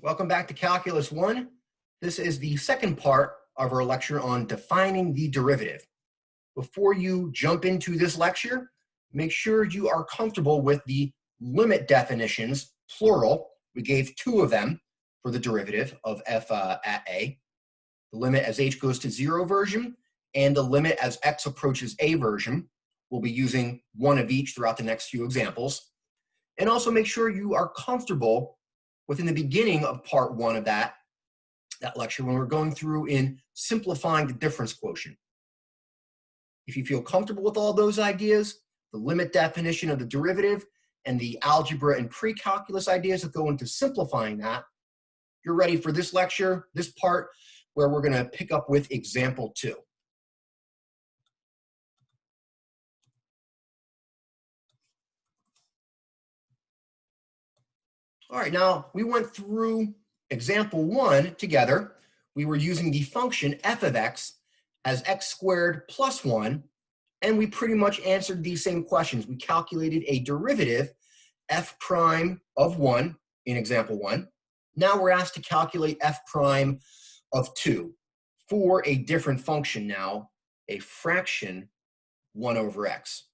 Welcome back to Calculus 1. This is the second part of our lecture on defining the derivative. Before you jump into this lecture, make sure you are comfortable with the limit definitions, plural. We gave two of them for the derivative of f at a. The limit as h goes to 0 version and the limit as x approaches a version. We'll be using one of each throughout the next few examples. And also make sure you are comfortable within the beginning of part one of that lecture when we're going through in simplifying the difference quotient. If you feel comfortable with all those ideas, the limit definition of the derivative and the algebra and pre-calculus ideas that go into simplifying that, you're ready for this lecture, this part where we're going to pick up with example 2. All right, now we went through example 1 together. We were using the function f of x as x squared plus 1, and we pretty much answered these same questions. We calculated a derivative f prime of 1 in example 1. Now we're asked to calculate f prime of 2 for a different function now, a fraction 1 over x.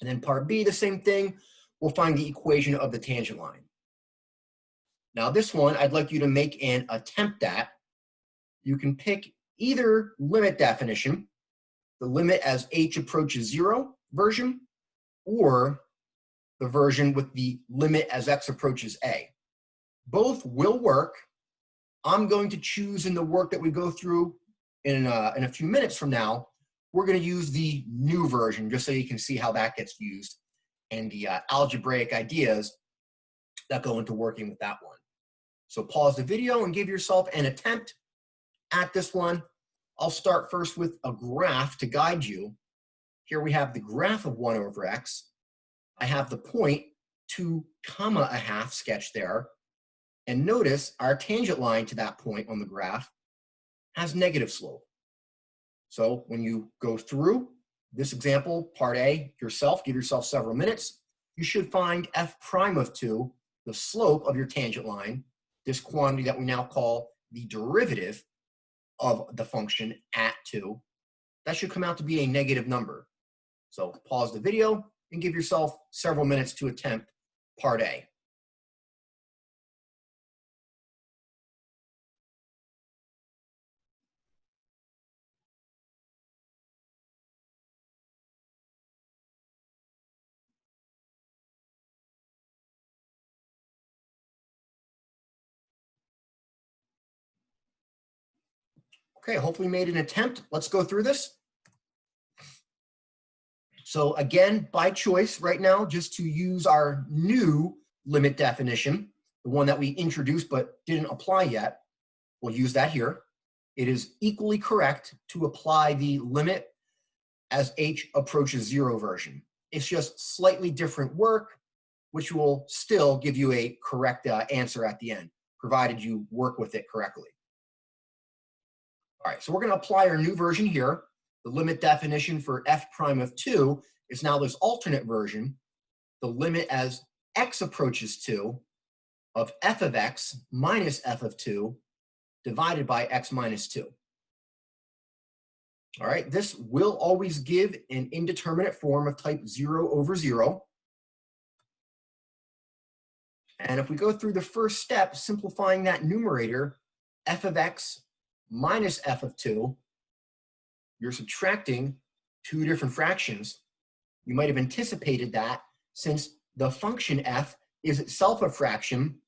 And then part B, the same thing. We'll find the equation of the tangent line. Now this one, I'd like you to make an attempt at. You can pick either limit definition, the limit as h approaches 0 version, or the version with the limit as x approaches a. Both will work. I'm going to choose in the work that we go through in a few minutes from now, we're going to use the new version just so you can see how that gets used and the algebraic ideas that go into working with that one. So pause the video and give yourself an attempt at this one. I'll start first with a graph to guide you. Here we have the graph of 1 over x. I have the point 2 comma a half sketched there. And notice our tangent line to that point on the graph has negative slope. So when you go through this example, part A, yourself, give yourself several minutes, you should find f prime of 2, the slope of your tangent line, this quantity that we now call the derivative of the function at 2, that should come out to be a negative number. So pause the video and give yourself several minutes to attempt part A. Okay, hopefully made an attempt. Let's go through this. So again, by choice right now, just to use our new limit definition, the one that we introduced but didn't apply yet, we'll use that here. It is equally correct to apply the limit as h approaches 0 version. It's just slightly different work, which will still give you a correct answer at the end, provided you work with it correctly. All right, so we're going to apply our new version here. The limit definition for f prime of 2 is now this alternate version. The limit as x approaches 2 of f of x minus f of 2 divided by x minus 2. All right, this will always give an indeterminate form of type 0 over 0. And if we go through the first step, simplifying that numerator, f of x minus f of 2, you're subtracting two different fractions. You might have anticipated that since the function f is itself a fraction,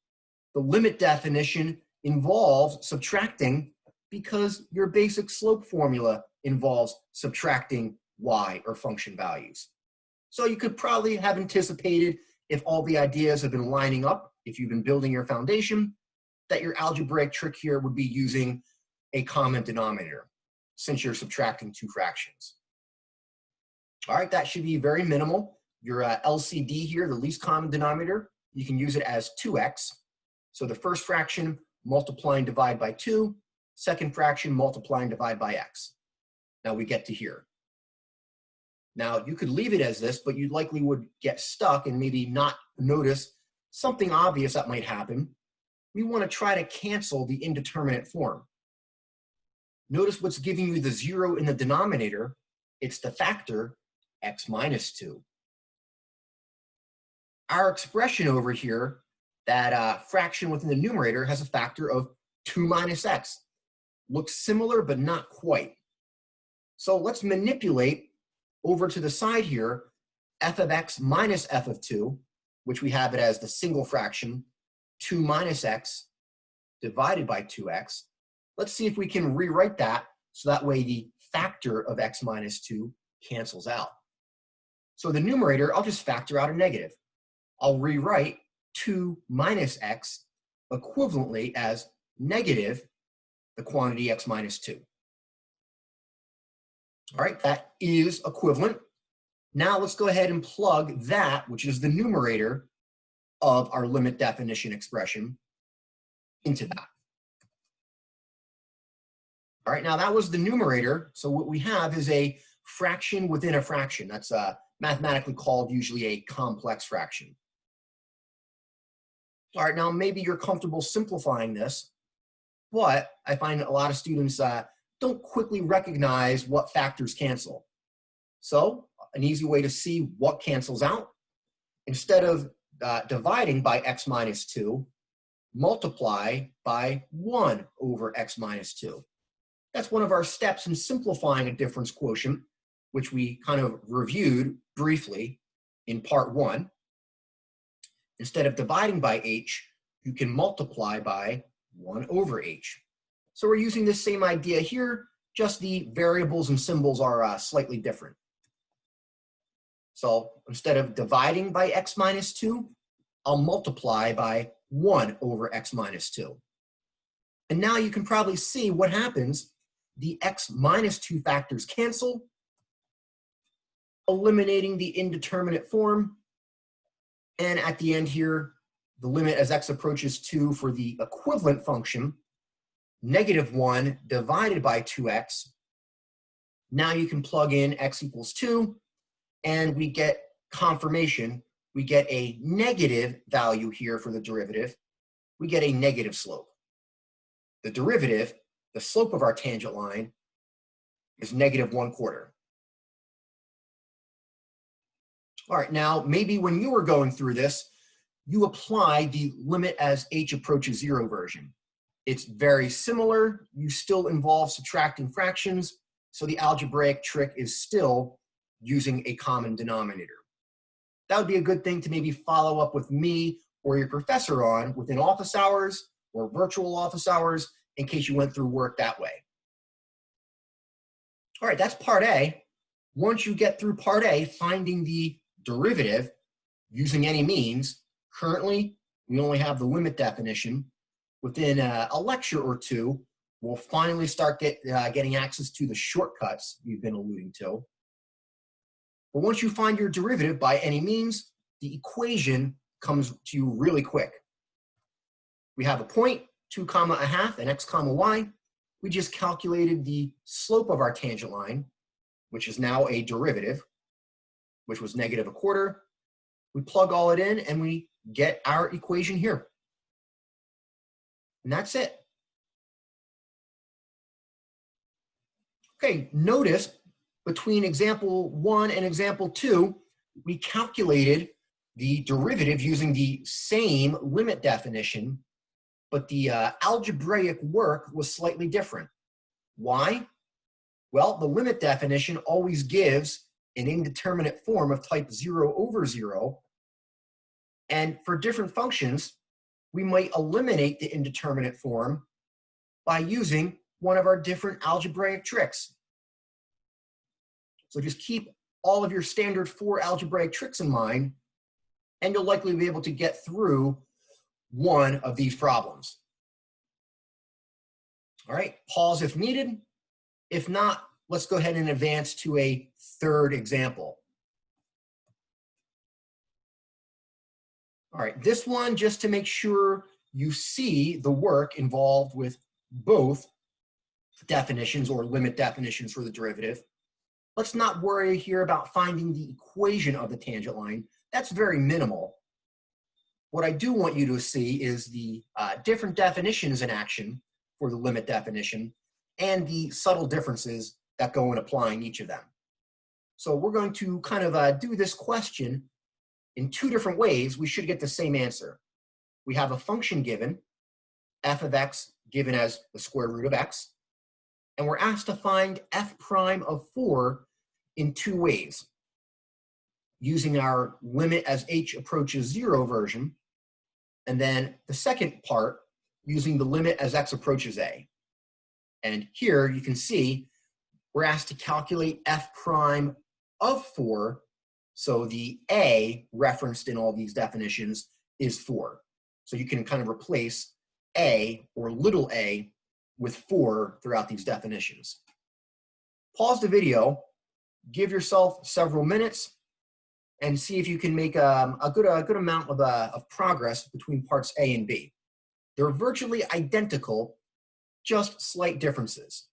the limit definition involves subtracting because your basic slope formula involves subtracting y or function values. So you could probably have anticipated, if all the ideas have been lining up, if you've been building your foundation, that your algebraic trick here would be using a common denominator, since you're subtracting two fractions. All right, that should be very minimal. Your LCD here, the least common denominator, you can use it as 2x. So the first fraction, multiply and divide by 2. Second fraction, multiply and divide by x. Now we get to here. Now you could leave it as this, but you likely would get stuck and maybe not notice something obvious that might happen. we want to try to cancel the indeterminate form. Notice what's giving you the 0 in the denominator. It's the factor x minus 2. Our expression over here, that fraction within the numerator, has a factor of 2 minus x. Looks similar, but not quite. So let's manipulate over to the side here, f of x minus f of 2, which we have it as the single fraction, 2 minus x divided by 2x. Let's see if we can rewrite that so that way the factor of x minus 2 cancels out. So the numerator, I'll just factor out a negative. I'll rewrite 2 minus x equivalently as negative the quantity x minus 2. All right, that is equivalent. Now let's go ahead and plug that, which is the numerator of our limit definition expression, into that. All right, now that was the numerator. So what we have is a fraction within a fraction. That's mathematically called usually a complex fraction. All right, now maybe you're comfortable simplifying this, but I find a lot of students don't quickly recognize what factors cancel. So an easy way to see what cancels out, instead of dividing by x minus 2, multiply by 1 over x minus 2. That's one of our steps in simplifying a difference quotient, which we kind of reviewed briefly in part 1. Instead of dividing by h, you can multiply by 1 over h. So we're using this same idea here, just the variables and symbols are slightly different. So instead of dividing by x minus 2, I'll multiply by 1 over x minus 2. And now you can probably see what happens. The x minus 2 factors cancel, eliminating the indeterminate form. And at the end here, the limit as x approaches 2 for the equivalent function, -1 divided by 2x. Now you can plug in x equals 2, and we get confirmation. We get a negative value here for the derivative. We get a negative slope. The derivative, the slope of our tangent line, is -1/4. All right, now maybe when you were going through this, you apply the limit as h approaches 0 version. It's very similar. You still involve subtracting fractions, so the algebraic trick is still using a common denominator. That would be a good thing to maybe follow up with me or your professor on within office hours or virtual office hours in case you went through work that way. All right, that's part A. Once you get through part A, finding the derivative using any means, currently we only have the limit definition. Within a lecture or two, we'll finally start getting access to the shortcuts we've been alluding to. But once you find your derivative by any means, the equation comes to you really quick. We have a point, 2 comma a half, and x comma y. We just calculated the slope of our tangent line, which is now a derivative, which was -1/4. We plug all it in and we get our equation here. And that's it. Okay, notice between example 1 and example 2, we calculated the derivative using the same limit definition, but the algebraic work was slightly different. Why? Well, the limit definition always gives an indeterminate form of type 0 over 0. And for different functions, we might eliminate the indeterminate form by using one of our different algebraic tricks. So just keep all of your standard 4 algebraic tricks in mind, and you'll likely be able to get through one of these problems. All right, pause if needed. If not, let's go ahead and advance to a third example. All right, this one, just to make sure you see the work involved with both definitions or limit definitions for the derivative. Let's not worry here about finding the equation of the tangent line. That's very minimal. What I do want you to see is the different definitions in action for the limit definition and the subtle differences that go in applying each of them. So we're going to kind of do this question in two different ways. We should get the same answer. We have a function given, f of x given as the square root of x, and we're asked to find f prime of 4 in two ways, using our limit as h approaches 0 version, and then the second part using the limit as x approaches a. And here you can see we're asked to calculate f prime of 4, so the a referenced in all these definitions is 4. So you can kind of replace a, or little a, with 4 throughout these definitions. Pause the video, give yourself several minutes, and see if you can make a good amount of progress between parts A and B. They're virtually identical, just slight differences.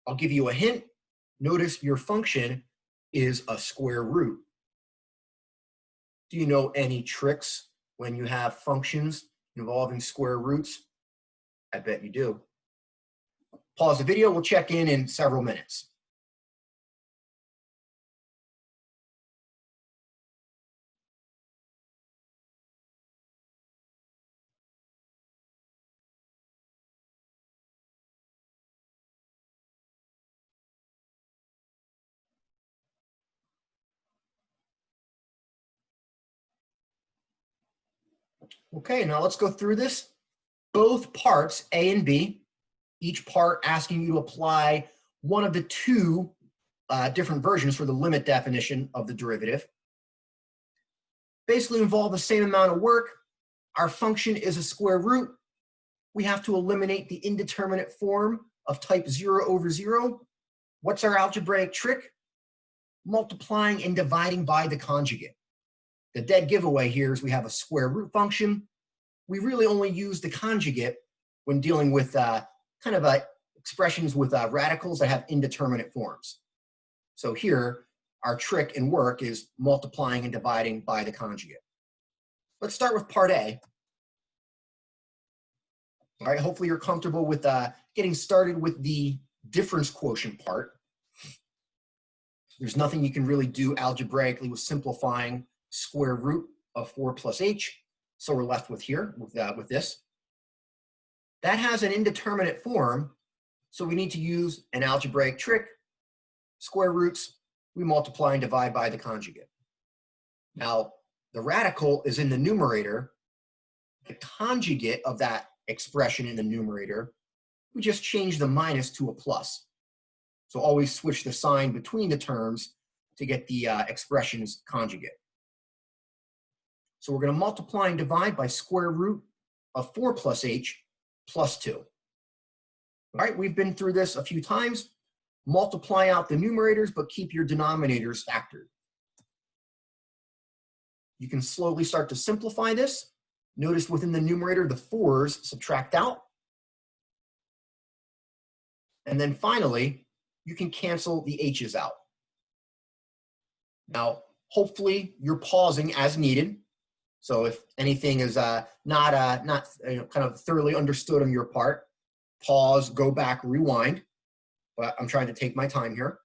I'll give you a hint. Notice your function is a square root. Do you know any tricks when you have functions involving square roots? I bet you do. Pause the video, we'll check in several minutes. Okay, now let's go through this. Both parts, A and B, each part asking you to apply one of the two different versions for the limit definition of the derivative. Basically involve the same amount of work. Our function is a square root. We have to eliminate the indeterminate form of type 0 over 0. What's our algebraic trick? Multiplying and dividing by the conjugate. The dead giveaway here is we have a square root function. We really only use the conjugate when dealing with expressions with radicals that have indeterminate forms. So here, our trick and work is multiplying and dividing by the conjugate. Let's start with part A. All right, hopefully you're comfortable with getting started with the difference quotient part. There's nothing you can really do algebraically with simplifying square root of 4 plus h. So we're left with here, with this. That has an indeterminate form, so we need to use an algebraic trick. Square roots, we multiply and divide by the conjugate. Now, the radical is in the numerator. The conjugate of that expression in the numerator, we just change the minus to a plus. So always switch the sign between the terms to get the expression's conjugate. So we're going to multiply and divide by square root of 4 plus h plus 2. All right, we've been through this a few times. Multiply out the numerators, but keep your denominators factored. You can slowly start to simplify this. Notice within the numerator, the 4s subtract out. And then finally, you can cancel the h's out. Now, hopefully you're pausing as needed. So if anything is not kind of thoroughly understood on your part, pause, go back, rewind. But I'm trying to take my time here.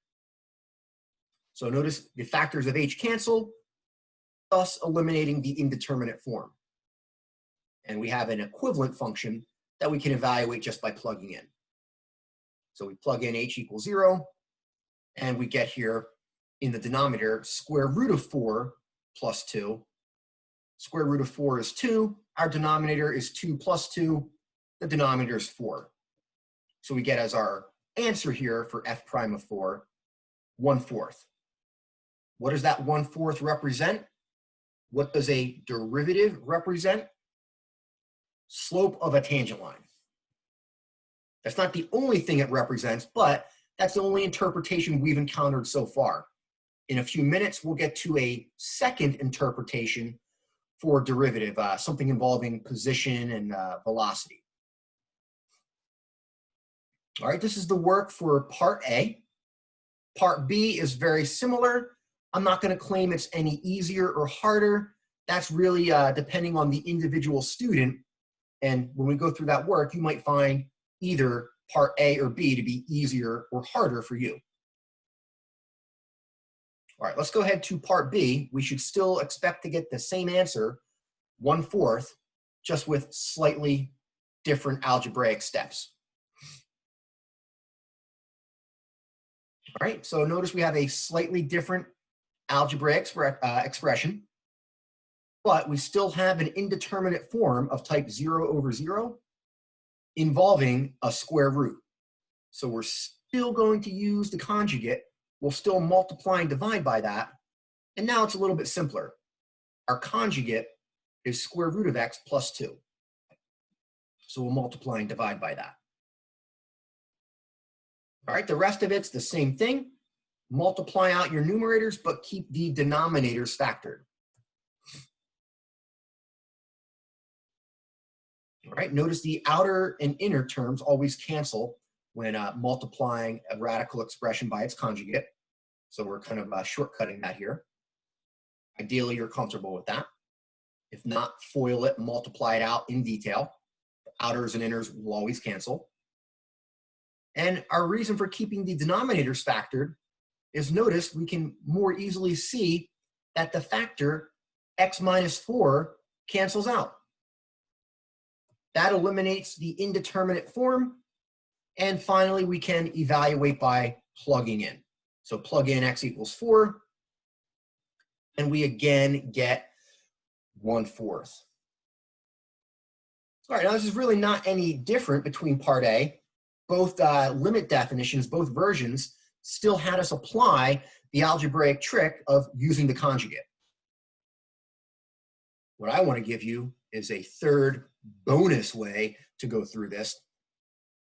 So notice the factors of h cancel, thus eliminating the indeterminate form. And we have an equivalent function that we can evaluate just by plugging in. So we plug in h equals 0, and we get here in the denominator square root of 4 plus 2. Square root of 4 is 2. Our denominator is 2 plus 2. The denominator is 4. So we get as our answer here for f prime of 4, 1/4. What does that 1/4 represent? What does a derivative represent? Slope of a tangent line. That's not the only thing it represents, but that's the only interpretation we've encountered so far. In a few minutes, we'll get to a second interpretation for derivative, something involving position and velocity. All right, this is the work for part A. Part B is very similar. I'm not going to claim it's any easier or harder. that's really depending on the individual student. And when we go through that work, you might find either part A or B to be easier or harder for you. All right, let's go ahead to part B. We should still expect to get the same answer, 1/4, just with slightly different algebraic steps. All right, so notice we have a slightly different algebraic expression, but we still have an indeterminate form of type 0/0 involving a square root. So we're still going to use the conjugate. We'll still multiply and divide by that. And now it's a little bit simpler. Our conjugate is square root of x plus 2. So we'll multiply and divide by that. All right, the rest of it's the same thing. Multiply out your numerators, but keep the denominators factored. All right, notice the outer and inner terms always cancel when multiplying a radical expression by its conjugate. So we're kind of shortcutting that here. Ideally, you're comfortable with that. If not, FOIL it, multiply it out in detail. The outers and inners will always cancel. And our reason for keeping the denominators factored is, notice we can more easily see that the factor x minus 4 cancels out. That eliminates the indeterminate form. And finally, we can evaluate by plugging in. So plug in x equals 4, and we again get 1/4. All right, now this is really not any different between part A. Both limit definitions, both versions, still had us apply the algebraic trick of using the conjugate. What I want to give you is a third bonus way to go through this.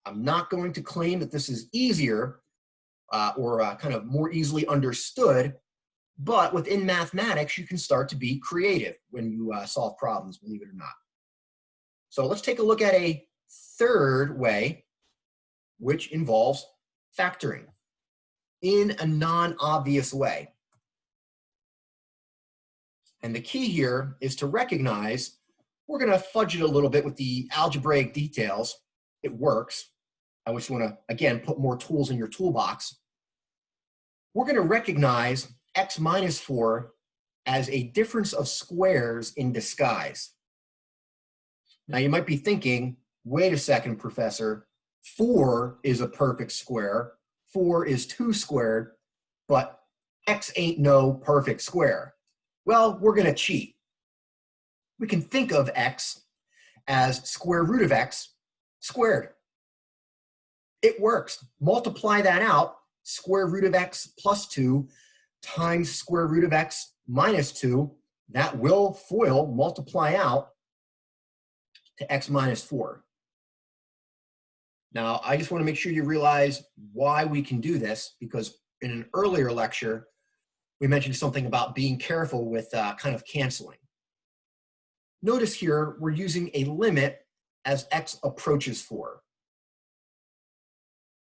I'm not going to claim that this is easier or kind of more easily understood, but within mathematics, you can start to be creative when you solve problems, believe it or not. So let's take a look at a third way, which involves factoring in a non-obvious way. And the key here is to recognize we're going to fudge it a little bit with the algebraic details. It works. I just want to, again, put more tools in your toolbox. We're going to recognize x minus 4 as a difference of squares in disguise. Now you might be thinking, wait a second, Professor, 4 is a perfect square, 4 is 2 squared, but x ain't no perfect square. Well, we're going to cheat. We can think of x as square root of x squared. It works. Multiply that out, square root of x plus 2 times square root of x minus 2. That will FOIL multiply out to x minus 4. Now, I just want to make sure you realize why we can do this, because in an earlier lecture, we mentioned something about being careful with kind of canceling. Notice here, we're using a limit as x approaches 4.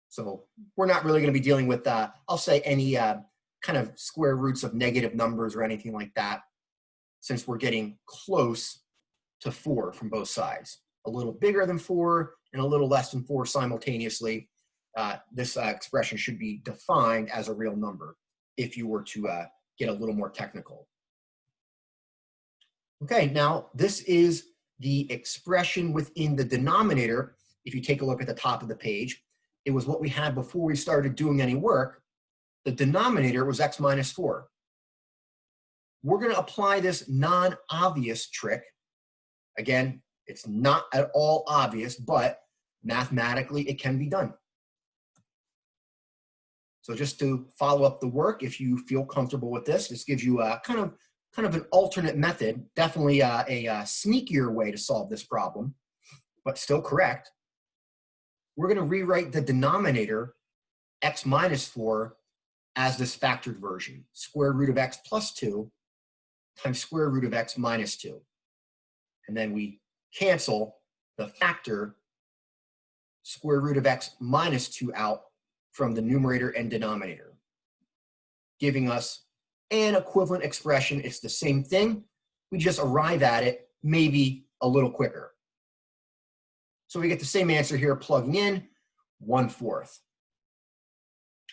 So we're not really going to be dealing with, I'll say, any kind of square roots of negative numbers or anything like that, since we're getting close to 4 from both sides. A little bigger than 4 and a little less than 4 simultaneously. This expression should be defined as a real number if you were to get a little more technical. Okay, now this is the expression within the denominator. If you take a look at the top of the page, it was what we had before we started doing any work. The denominator was x minus 4. We're going to apply this non-obvious trick. Again, it's not at all obvious, but mathematically it can be done. So just to follow up the work, if you feel comfortable with this, this gives you a kind of an alternate method, definitely a sneakier way to solve this problem, but still correct. We're going to rewrite the denominator, x minus 4, as this factored version, square root of x plus 2 times square root of x minus 2. And then we cancel the factor square root of x minus 2 out from the numerator and denominator, giving us an equivalent expression. It's the same thing, we just arrive at it maybe a little quicker. So we get the same answer here, plugging in 1/4.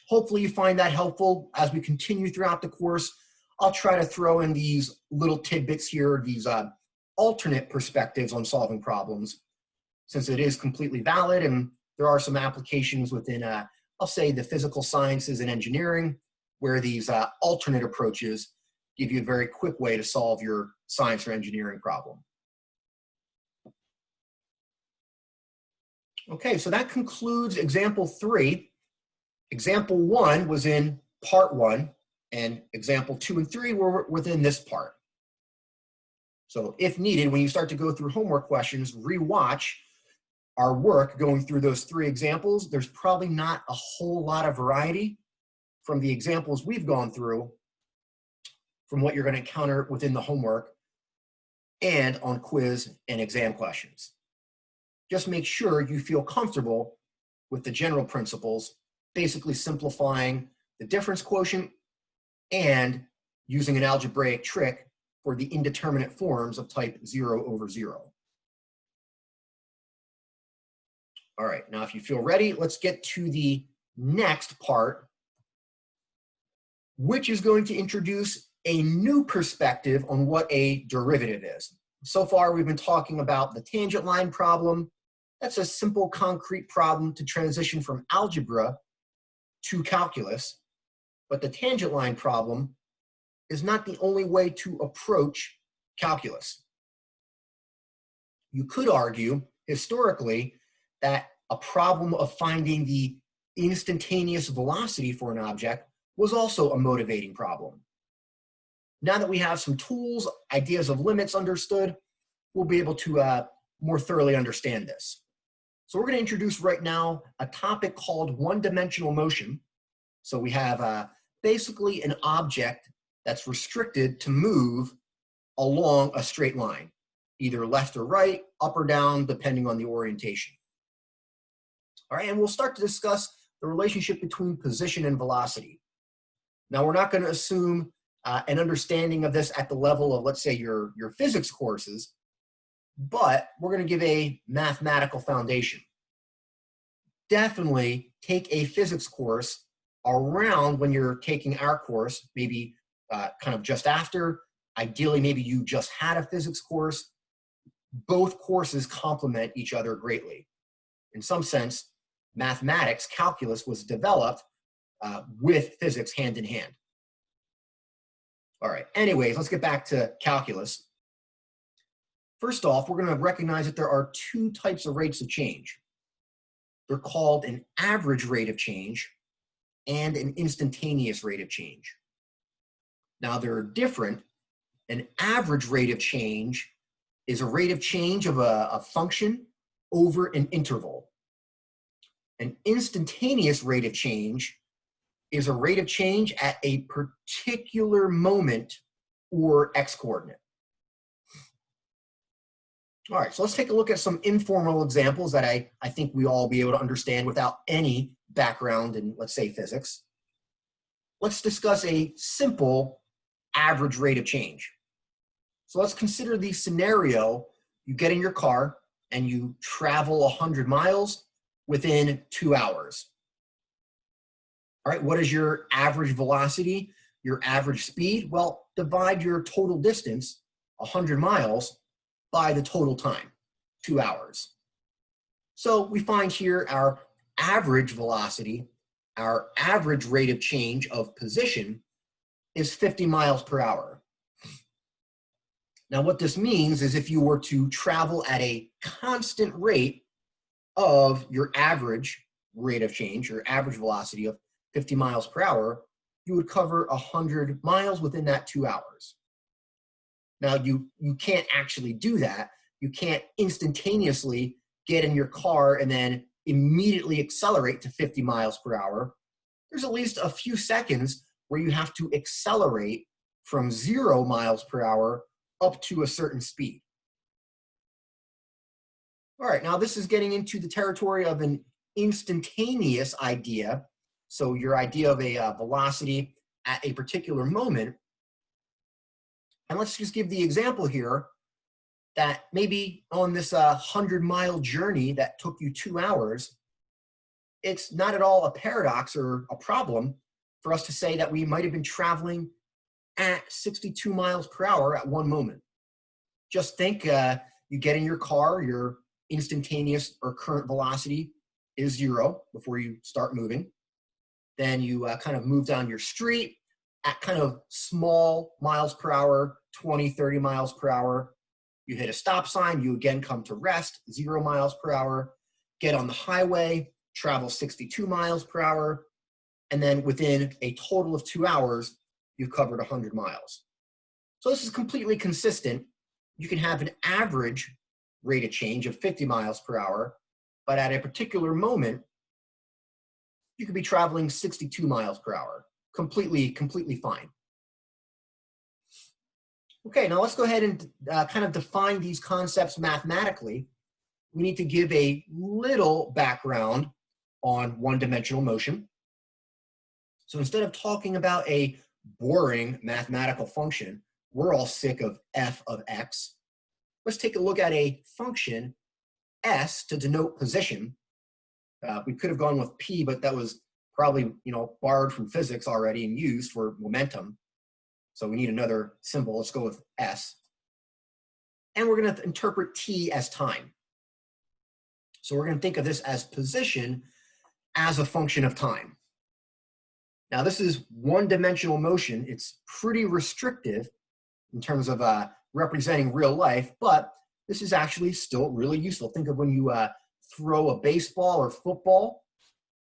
Hopefully you find that helpful. As we continue throughout the course, I'll try to throw in these little tidbits here, these alternate perspectives on solving problems, since it is completely valid and there are some applications within, I'll say, the physical sciences and engineering, where these alternate approaches give you a very quick way to solve your science or engineering problem. Okay, so that concludes example 3. Example 1 was in part 1, and example 2 and 3 were within this part. So if needed, when you start to go through homework questions, rewatch our work going through those 3 examples. There's probably not a whole lot of variety from the examples we've gone through from what you're going to encounter within the homework and on quiz and exam questions. Just make sure you feel comfortable with the general principles, basically simplifying the difference quotient and using an algebraic trick for the indeterminate forms of type 0/0. All right, now if you feel ready, let's get to the next part, which is going to introduce a new perspective on what a derivative is. So far, we've been talking about the tangent line problem. That's a simple, concrete problem to transition from algebra to calculus. But the tangent line problem is not the only way to approach calculus. You could argue, historically, that a problem of finding the instantaneous velocity for an object was also a motivating problem. Now that we have some tools, ideas of limits understood, we'll be able to more thoroughly understand this. So we're going to introduce right now a topic called one-dimensional motion. So we have basically an object that's restricted to move along a straight line, either left or right, up or down, depending on the orientation. All right, and we'll start to discuss the relationship between position and velocity. Now, we're not going to assume an understanding of this at the level of, let's say, your physics courses, but we're going to give a mathematical foundation. Definitely take a physics course around when you're taking our course, maybe kind of just after. Ideally, maybe you just had a physics course. Both courses complement each other greatly. In some sense, mathematics, calculus, was developed with physics hand in hand. All right, anyways, let's get back to calculus. First off, we're going to recognize that there are 2 types of rates of change. They're called an average rate of change and an instantaneous rate of change. Now, they're different. An average rate of change is a rate of change of a function over an interval. An instantaneous rate of change is a rate of change at a particular moment or x-coordinate. All right, so let's take a look at some informal examples that I think we all be able to understand without any background in, let's say, physics. Let's discuss a simple average rate of change. So let's consider the scenario: you get in your car and you travel 100 miles within 2 hours. All right, what is your average velocity, your average speed? Well, divide your total distance, 100 miles, by the total time, 2 hours. So we find here our average velocity, our average rate of change of position is 50 miles per hour. Now what this means is if you were to travel at a constant rate of your average rate of change, your average velocity of 50 miles per hour, you would cover 100 miles within that 2 hours. Now, you can't actually do that. You can't instantaneously get in your car and then immediately accelerate to 50 miles per hour. There's at least a few seconds where you have to accelerate from 0 miles per hour up to a certain speed. All right, now this is getting into the territory of an instantaneous idea. So your idea of a velocity at a particular moment. And let's just give the example here that maybe on this 100-mile journey that took you 2 hours, it's not at all a paradox or a problem for us to say that we might have been traveling at 62 miles per hour at one moment. Just think you get in your car, your instantaneous or current velocity is 0 before you start moving. Then you kind of move down your street at kind of small miles per hour, 20, 30 miles per hour. You hit a stop sign, you again come to rest, 0 miles per hour. Get on the highway, travel 62 miles per hour. And then within a total of 2 hours, you've covered 100 miles. So this is completely consistent. You can have an average rate of change of 50 miles per hour, but at a particular moment, you could be traveling 62 miles per hour. Completely fine. Okay, now let's go ahead and kind of define these concepts mathematically. We need to give a little background on one-dimensional motion. So instead of talking about a boring mathematical function, we're all sick of f of x. Let's take a look at a function s to denote position. We could have gone with p, but that was probably borrowed from physics already and used for momentum. So we need another symbol. Let's go with s. And we're going to interpret t as time. So we're going to think of this as position as a function of time. Now this is one-dimensional motion. It's pretty restrictive in terms of representing real life, but this is actually still really useful. Think of when you throw a baseball or football,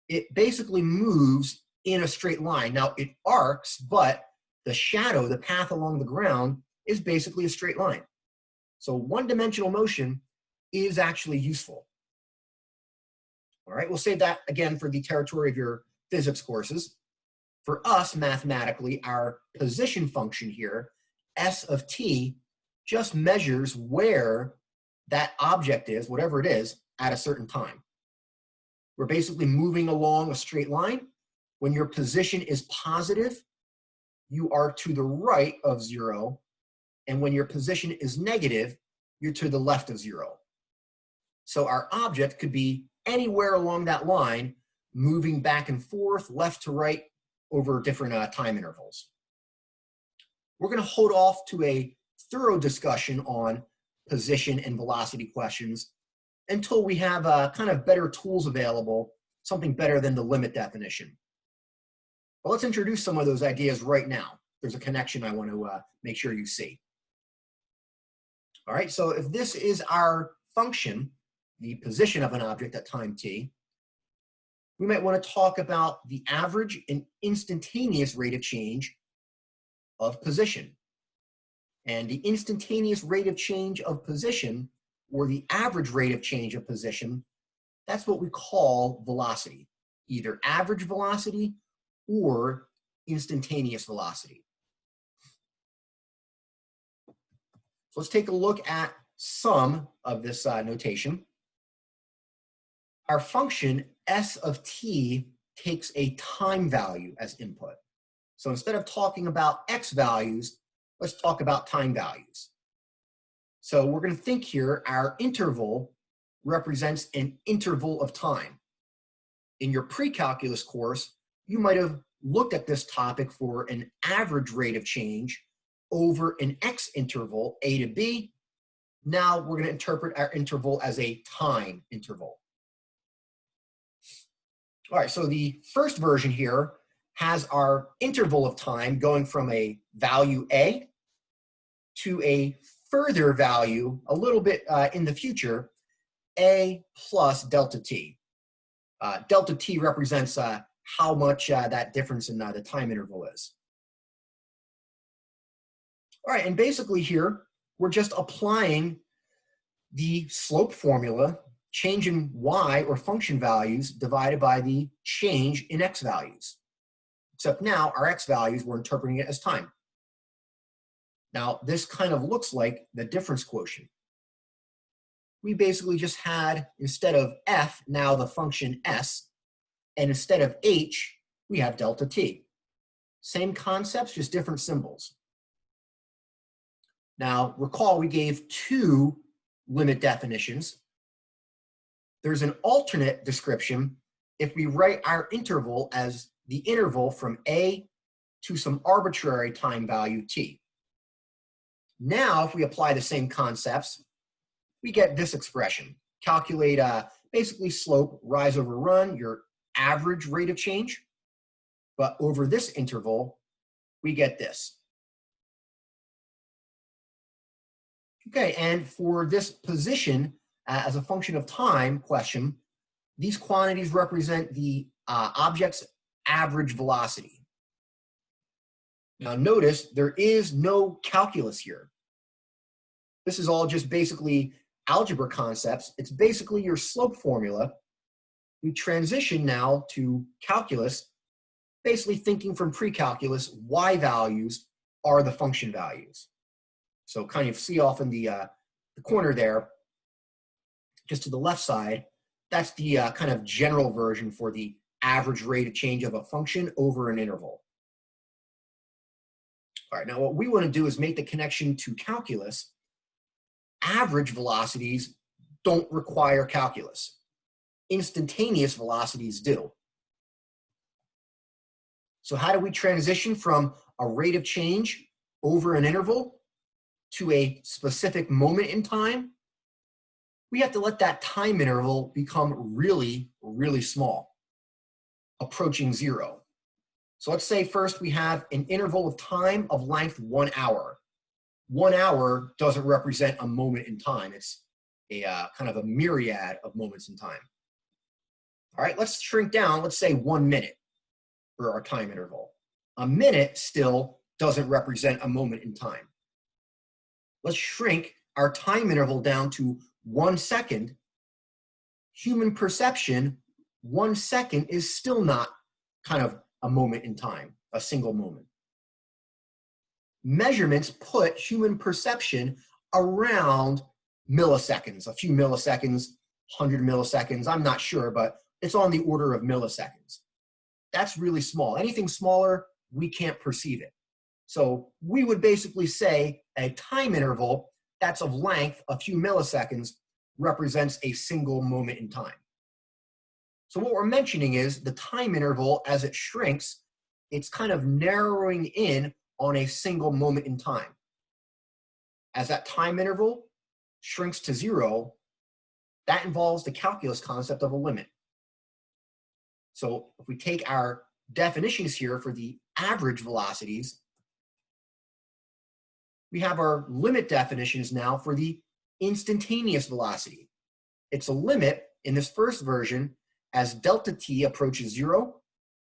it basically moves in a straight line. Now it arcs, but the shadow, the path along the ground, is basically a straight line. So one-dimensional motion is actually useful. All right, we'll save that again for the territory of your physics courses. For us, mathematically, our position function here, s of t, just measures where that object is, whatever it is, at a certain time. We're basically moving along a straight line. When your position is positive, you are to the right of 0. And when your position is negative, you're to the left of 0. So our object could be anywhere along that line, moving back and forth, left to right, over different time intervals. We're going to hold off to a thorough discussion on position and velocity questions until we have kind of better tools available, something better than the limit definition. But let's introduce some of those ideas right now. There's a connection I want to make sure you see. All right, so if this is our function, the position of an object at time t, we might want to talk about the average and instantaneous rate of change of position. And the instantaneous rate of change of position, or the average rate of change of position, that's what we call velocity, either average velocity or instantaneous velocity. So let's take a look at some of this notation. Our function s of t takes a time value as input. So instead of talking about x values, let's talk about time values. So we're going to think here our interval represents an interval of time. In your pre-calculus course, you might have looked at this topic for an average rate of change over an x interval, a to b. Now we're going to interpret our interval as a time interval. All right, so the first version here has our interval of time going from a value a to a further value a little bit in the future, a plus delta t. Delta t represents how much that difference in the time interval is. All right, and basically here, we're just applying the slope formula, change in y or function values divided by the change in x values. Except now our x values, we're interpreting it as time. Now this kind of looks like the difference quotient. We basically just had, instead of f, now the function s, and instead of h, we have delta t. Same concepts, just different symbols. Now, recall we gave two limit definitions. There's an alternate description if we write our interval as the interval from A to some arbitrary time value t. Now, if we apply the same concepts, we get this expression. Calculate basically slope, rise over run, your average rate of change. But over this interval, we get this. Okay, and for this position as a function of time question, these quantities represent the object's average velocity. Now notice there is no calculus here. This is all just basically algebra concepts. It's basically your slope formula. We transition now to calculus, basically thinking from pre-calculus, y values are the function values. So kind of see off in the corner there, just to the left side, that's the kind of general version for the average rate of change of a function over an interval. All right, now what we want to do is make the connection to calculus. Average velocities don't require calculus. Instantaneous velocities do. So how do we transition from a rate of change over an interval to a specific moment in time? We have to let that time interval become really, really small, approaching zero. So let's say first we have an interval of time of length 1 hour. 1 hour doesn't represent a moment in time. It's a kind of a myriad of moments in time. All right, let's shrink down. Let's say 1 minute for our time interval. A minute still doesn't represent a moment in time. Let's shrink our time interval down to 1 second. Human perception, 1 second is still not kind of a moment in time, a single moment. Measurements put human perception around milliseconds, a few milliseconds, 100 milliseconds, I'm not sure, but it's on the order of milliseconds. That's really small. Anything smaller, we can't perceive it. So we would basically say a time interval that's of length, a few milliseconds, represents a single moment in time. So what we're mentioning is the time interval, as it shrinks, it's kind of narrowing in on a single moment in time. As that time interval shrinks to zero, that involves the calculus concept of a limit. So if we take our definitions here for the average velocities, we have our limit definitions now for the instantaneous velocity. It's a limit in this first version as delta t approaches zero.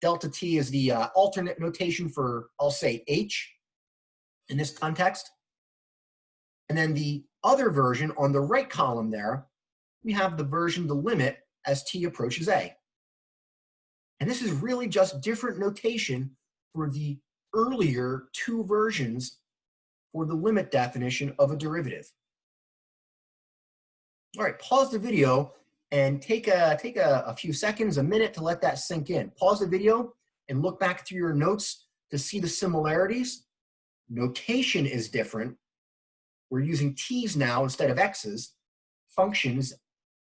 Delta t is the alternate notation for, I'll say, h in this context. And then the other version on the right column there, we have the version, the limit, as t approaches a. And this is really just different notation for the earlier two versions for the limit definition of a derivative. All right, pause the video and take a few seconds, a minute to let that sink in. Pause the video and look back through your notes to see the similarities. Notation is different. We're using t's now instead of x's, functions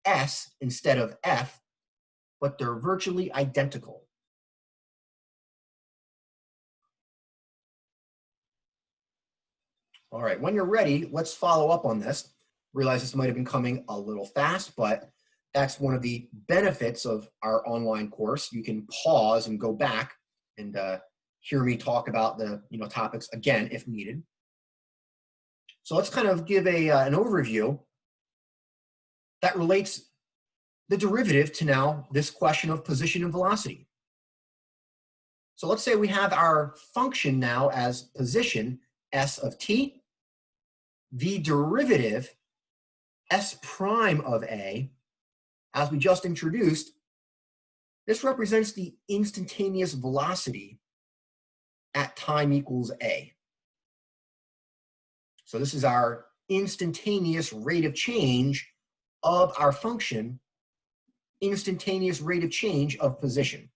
s instead of f, but they're virtually identical. All right, when you're ready, let's follow up on this. Realize this might have been coming a little fast, but that's one of the benefits of our online course. You can pause and go back and hear me talk about the topics again if needed. So let's kind of give an overview that relates the derivative to now this question of position and velocity. So let's say we have our function now as position s of t. The derivative s prime of a, as we just introduced, this represents the instantaneous velocity at time equals a. So this is our instantaneous rate of change of our function, instantaneous rate of change of position.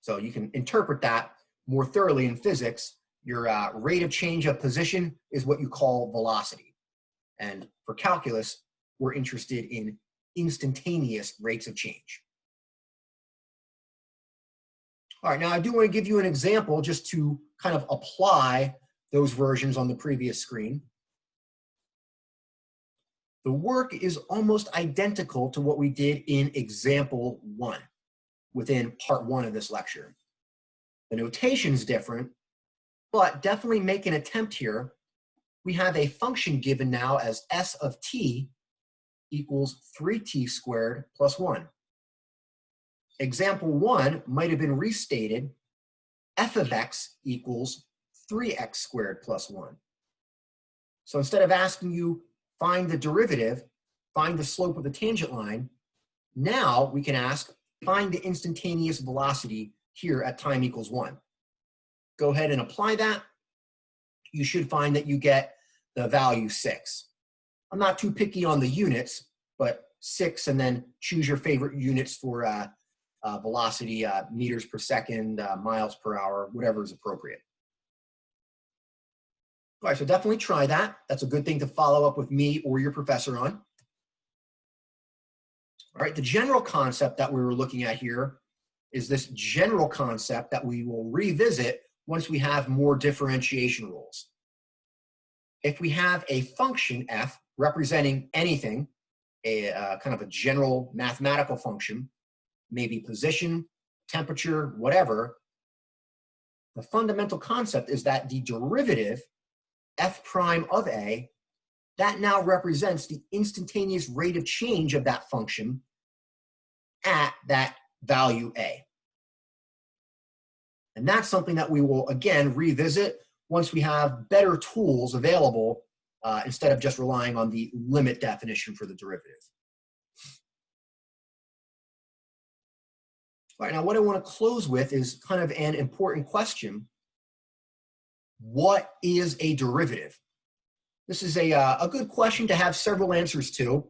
So you can interpret that more thoroughly in physics Your rate of change of position is what you call velocity. And for calculus, we're interested in instantaneous rates of change. All right, now I do want to give you an example just to kind of apply those versions on the previous screen. The work is almost identical to what we did in example 1 within part 1 of this lecture. The notation is different, but definitely make an attempt here. We have a function given now as s of t equals 3t squared plus 1. Example 1 might have been restated, f of x equals 3x squared plus 1. So instead of asking you find the derivative, find the slope of the tangent line, now we can ask find the instantaneous velocity here at time equals 1. Go ahead and apply that. You should find that you get the value 6. I'm not too picky on the units, but 6, and then choose your favorite units for velocity, meters per second, miles per hour, whatever is appropriate. All right, so definitely try that. That's a good thing to follow up with me or your professor on. All right, the general concept that we were looking at here is this general concept that we will revisit once we have more differentiation rules. If we have a function f representing anything, a kind of a general mathematical function, maybe position, temperature, whatever, the fundamental concept is that the derivative f prime of a, that now represents the instantaneous rate of change of that function at that value a. And that's something that we will, again, revisit once we have better tools available instead of just relying on the limit definition for the derivative. All right, now what I want to close with is kind of an important question. What is a derivative? This is a good question to have several answers to.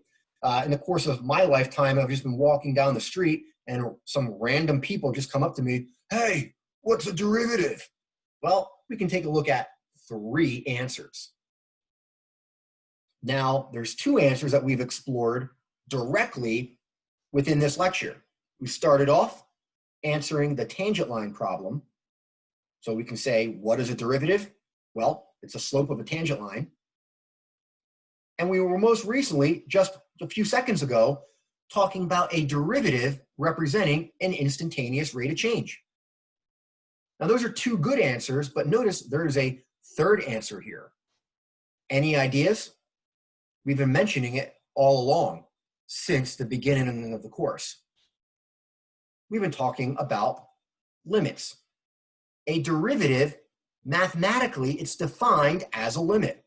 In the course of my lifetime, I've just been walking down the street and some random people just come up to me, hey, what's a derivative? Well, we can take a look at 3 answers. Now, there's 2 answers that we've explored directly within this lecture. We started off answering the tangent line problem. So we can say, what is a derivative? Well, it's a slope of a tangent line. And we were most recently, just a few seconds ago, talking about a derivative representing an instantaneous rate of change. Now, those are 2 good answers, but notice there is a 3rd answer here. Any ideas? We've been mentioning it all along since the beginning of the course. We've been talking about limits. A derivative, mathematically, it's defined as a limit.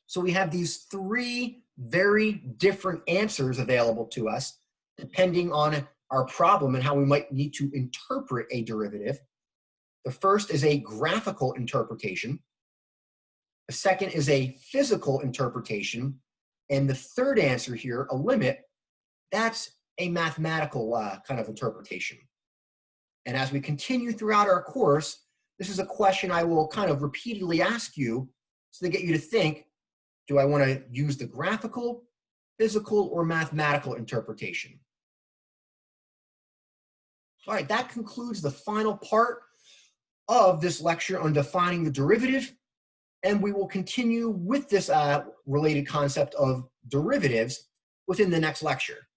So we have these 3 very different answers available to us, depending on our problem and how we might need to interpret a derivative. The first is a graphical interpretation. The second is a physical interpretation. And the 3rd answer here, a limit, that's a mathematical kind of interpretation. And as we continue throughout our course, this is a question I will kind of repeatedly ask you so to get you to think, do I want to use the graphical, physical, or mathematical interpretation? All right, that concludes the final part of this lecture on defining the derivative, and we will continue with this related concept of derivatives within the next lecture.